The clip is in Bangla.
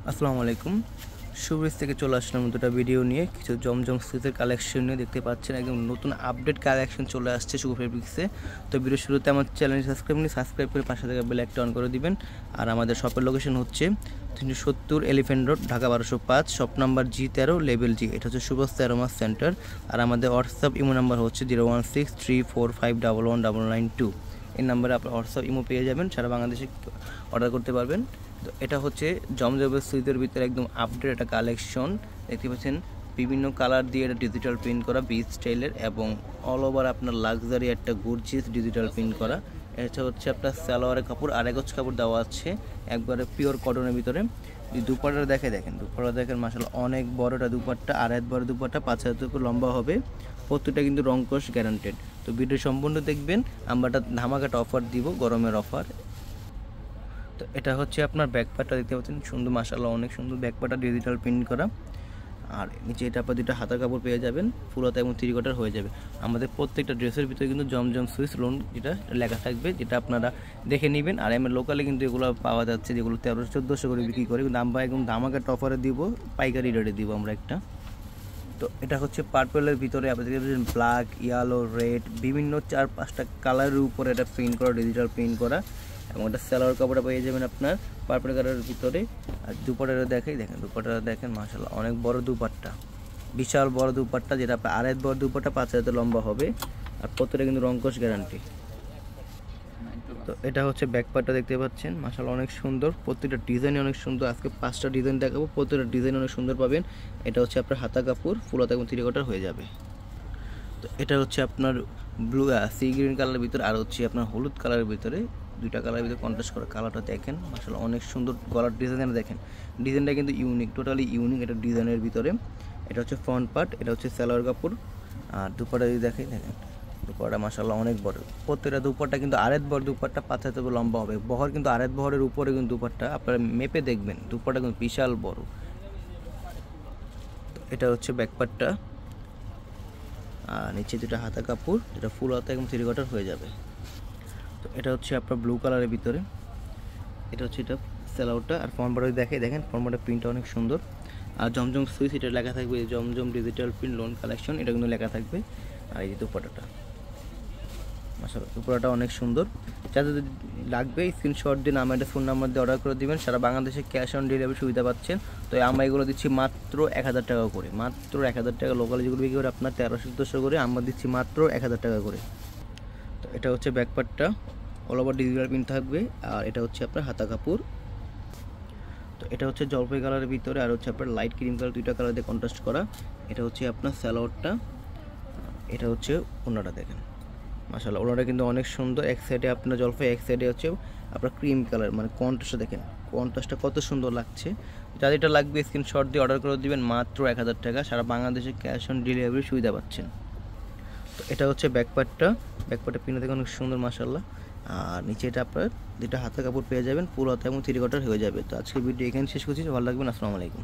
আসসালামু আলাইকুম। শুভ্রিজ থেকে চলে আসলাম দুটো ভিডিও নিয়ে কিছু জমজম সুইচের কালেকশন নিয়ে। দেখতে পাচ্ছেন একদম নতুন আপডেট কালেকশন চলে আসছে শুভ ফেব্রিক্সে। তো ভিডিও শুরুতে আমার চ্যানেল সাবস্ক্রাইব করে পাশে থাকা বেল আইকনটা অন করে দিবেন। আর আমাদের শপের লোকেশন হচ্ছে 370 elephant road, Dhaka 1205, shop number G13, level G। এটা হচ্ছে শুভস্তা অ্যারোমা সেন্টার। আর আমাদের হোয়াটসঅ্যাপ ইমো নাম্বার হচ্ছে 01634519992। এই নাম্বারে আপনার হোয়াটসঅ্যাপ ইমো পেয়ে যাবেন, সারা বাংলাদেশে অর্ডার করতে পারবেন। তো এটা হচ্ছে জমজমের সুইচের ভিতরে একদম আপডেট একটা কালেকশন। দেখতে পাচ্ছেন বিভিন্ন কালার দিয়ে এটা ডিজিটাল প্রিন্ট করা বিচ স্টাইলের, এবং অল ওভার আপনার লাক্সারি একটা গর্জিয়াস ডিজিটাল প্রিন্ট করা। এটা হচ্ছে আপনার সালোয়ারের কাপড়, আড়াইগজ কাপড় দেওয়া আছে একবারে পিওর কটনের ভিতরে। দুপাট্টা দেখেন দুপাট্টা দেখেন, মাশাআল্লাহ অনেক বড় একটা দুপাট্টা, আড়াই বড় দুপাট্টা, 5 হাত লম্বা হবে। প্রত্যেকটা কিন্তু রংকশ গ্যারান্টেড। তো ভিডিও সম্পূর্ণ দেখবেন, আমরা একটা ধামাকাটা অফার দিব, গরমের অফার। তো এটা হচ্ছে আপনার ব্যাকপার্টটা দেখতে পাচ্ছেন, সুন্দর মাশাআল্লাহ অনেক সুন্দর ব্যাকপার্টটা ডিজিটাল প্রিন্ট করা। আর নিচে এটা আপনার দুটো হাতার কাপড় পেয়ে যাবেন, ফুল হাতা এবং 3 কোয়ার্টার হয়ে যাবে। আমাদের প্রত্যেকটা ড্রেসের ভিতরে কিন্তু জমজম সুইচ লোন যেটা লেখা থাকবে, যেটা আপনারা দেখে নেবেন। আর আমার লোকালে কিন্তু এগুলো পাওয়া যাচ্ছে, যেগুলো 1300-1400 করে বিক্রি করে, কিন্তু আমরা একদম ধামাকাটা অফারে দিব, পাইকারি রেটে দিব আমরা একটা। তো এটা হচ্ছে পার্পলের ভিতরে আপনাদের ব্ল্যাক, ইয়েলো, রেড বিভিন্ন 4-5টা কালারের উপরে এটা প্রিন্ট করা, ডিজিটাল প্রিন্ট করা। এবং এটা সালোয়ার কাপড়টা পেয়ে যাবেন আপনার পার্পল কালারের ভিতরে। আর দুপাট্টাটা দেখেন দুপাট্টাটা দেখেন, মাশাআল্লাহ অনেক বড় দুপাট্টা, বিশাল বড় দুপাট্টা, যেটা আপনার আড়াই বড় দুপাট্টা, 5 হাতে লম্বা হবে। আর প্রত্যেকটা কিন্তু রংকশ গ্যারান্টি। তো এটা হচ্ছে ব্যাকপার্টটা দেখতে পাচ্ছেন, মাশাআল্লাহ অনেক সুন্দর, প্রত্যেকটা ডিজাইনই অনেক সুন্দর। আজকে 5টা ডিজাইন দেখাবো, প্রত্যেকটা ডিজাইন অনেক সুন্দর পাবেন। এটা হচ্ছে আপনার হাতা কাপড়, ফুল হাতা এবং 3 কোয়ার্টার হয়ে যাবে। তো এটা হচ্ছে আপনার ব্লু সি গ্রিন কালারের ভিতরে, আর হচ্ছে আপনার হলুদ কালারের ভিতরে, দুইটা কালারের ভিতরে কন্ট্রাস্ট করা কালারটা দেখেন, মাশাআল্লাহ অনেক সুন্দর। গলার ডিজাইন দেখেন, ডিজাইনটা কিন্তু ইউনিক, টোটালি ইউনিক এটা ডিজাইনের ভিতরে। এটা হচ্ছে ফ্রন্ট পার্ট, এটা হচ্ছে সালোয়ার কাপড়। আর দুপাট্টা যদি দেখেন দুপাট্টা মাশাআল্লাহ অনেক বড়। প্রত্যেকটা দুপাট্টা কিন্তু আড়াই বড় দুপাট্টা, 5 হাতে লম্বা হবে। বহর কিন্তু আড়াই বহরের উপরে কিন্তু দুপাট্টা আপনারা মেপে দেখবেন, দুপাট্টা কিন্তু বিশাল বড়। তো এটা হচ্ছে ব্যাকপার্টটা। আর নিচে দুটো হাতা কাপড়, যেটা ফুল হাতা এবং 3 কোয়ার্টার হয়ে যাবে। তো এটা হচ্ছে আপনার ব্লু কালারের ভিতরে, এটা হচ্ছে এটা সালোয়ারটা। আর ফর্মটা দেখেন ফর্মটা প্রিন্টটা অনেক সুন্দর। আর জমজম সুইচ এটা লেখা থাকবে, জমজম ডিজিটাল প্রিন্ট লোন কালেকশন, এটা কিন্তু লেখা থাকবে। আর এই যে দুপাট্টাটা, মাশাআল্লাহ দুপাট্টাটা অনেক সুন্দর। যাদের লাগবে স্ক্রিনশট দিয়ে আমাদের ফোন নাম্বার দিয়ে অর্ডার করে দিবেন। সারা বাংলাদেশে ক্যাশ অন ডেলিভারি সুবিধা পাচ্ছেন। তো আমরা এগুলো দিচ্ছি মাত্র 1000 টাকা করে, মাত্র 1000 টাকা। লোকাল যেগুলো বিক্রি করে আপনার 1300-1400 করে, আমরা দিচ্ছি মাত্র 1000 টাকা করে। তো এটা হচ্ছে ব্যাকপার্টটা, অল ওভার ডিজিটাল প্রিন্ট থাকবে। আর এটা হচ্ছে আপনার হাতা কাপড়। তো এটা হচ্ছে জলপাই কালারের ভিতরে, আর হচ্ছে আপনার লাইট ক্রিম কালার, দুইটা কালার দিয়ে কন্ট্রাস্ট করা। এটা হচ্ছে আপনার সালোয়ারটা, এটা হচ্ছে ওড়নাটা দেখেন, মাশাআল্লাহ ওড়নাটা কিন্তু অনেক সুন্দর। এক সাইডে আপনার জলপাই, এক সাইডে হচ্ছে আপনার ক্রিম কালার, মানে কন্ট্রাস্টটা দেখেন, কন্ট্রাস্টটা কত সুন্দর লাগছে। যাদের এটা লাগবে স্ক্রিনশট দিয়ে অর্ডার করে দিবেন, মাত্র 1000 টাকা। সারা বাংলাদেশে ক্যাশ অন ডেলিভারি সুবিধা পাচ্ছেন। তো এটা হচ্ছে ব্যাকপার্টটা প্রিন্ট দেখে অনেক সুন্দর মাশাআল্লাহ। আর নিচে এটা আপনার দুটো হাতে কাপড় পেয়ে যাবেন, পুরো হাতে এবং 3 কোয়ার্টার হয়ে যাবে। তো আজকে ভিডিও এখানে শেষ করছি, ভালো লাগবেন। আসসালামু আলাইকুম।